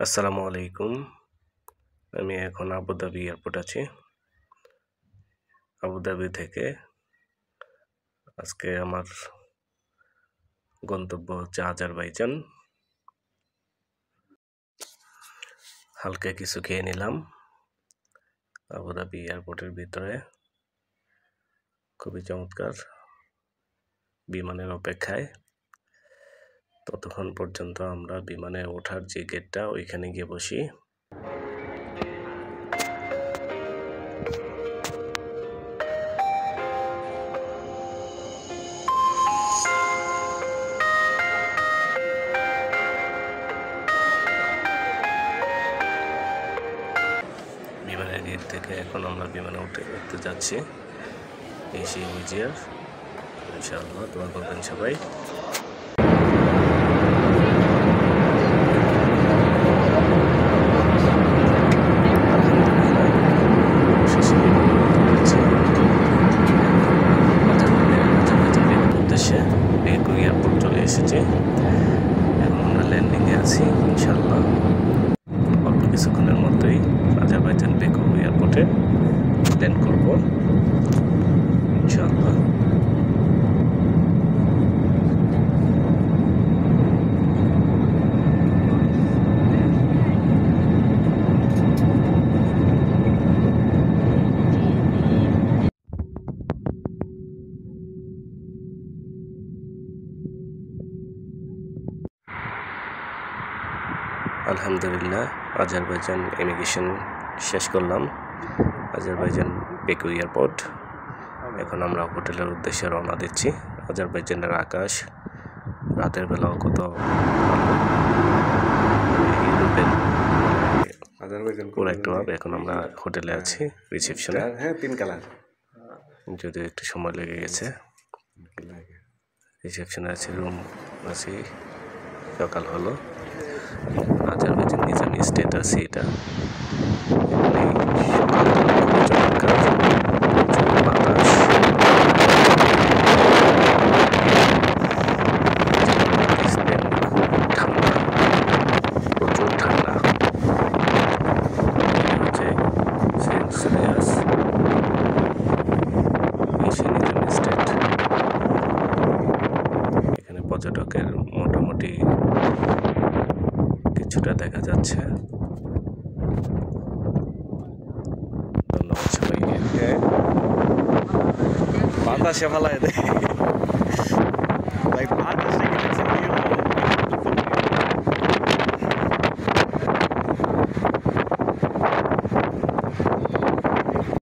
আসসালামু আলাইকুম। আমি এখন আবুধাবি এয়ারপোর্ট আছি। আবুধাবি থেকে আজকে আমার গন্তব্য হচ্ছে আজারবাইজান। হালকা কিছু খেয়ে নিলাম আবুধাবি এয়ারপোর্টের ভিতরে। খুবই চমৎকার বিমানের অপেক্ষায়। ততক্ষণ পর্যন্ত আমরা বিমানে ওঠার যে গেটটা ওইখানে গিয়ে বসি। বিমানের গেট থেকে এখন আমরা বিমানে উঠতে যাচ্ছি। এই সেই মিউজিয়াম। ইনশাআল্লাহ দোয়া করবেন সবাই। এয়ারপোর্ট চলে এসেছে। এখন আমরা ল্যান্ডিংয়ে আছি। ইনশাআল্লাহ অল্প কিছুক্ষণের মধ্যেই আজারবাইজান বেকু এয়ারপোর্টে ল্যান্ড করব ইনশাআল্লাহ। আলহামদুলিল্লাহ আজারবাইজান ইমিগ্রেশন শেষ করলাম। Azerbaijan Baku airport. এখন আমরা হোটেলের উদ্দেশ্যে রওনা দিচ্ছি। আজারবাইজানের আকাশ রাতের বেলাও কত ইউরোপের পুরো একটা ভাবে। এখন আমরা হোটেলে আছি রিসেপশনে। হ্যাঁ 3 কালার, যদিও একটু সময় লেগে গেছে। রিসেপশনে আছি, রুম আছি। সকাল হলো। আজারবাইজান নিজামি স্টেট আছে এটা। বাতাস ঠান্ডা, প্রচুর ঠান্ডা। হচ্ছে সেন্ট সিরিয়াস নিজামি স্টেট। এখানে পর্যটকের মোটামুটি কিছুটা দেখা যাচ্ছে। ধন্যবাদ সবাইকে। বাতাসে ফালায় দেয়।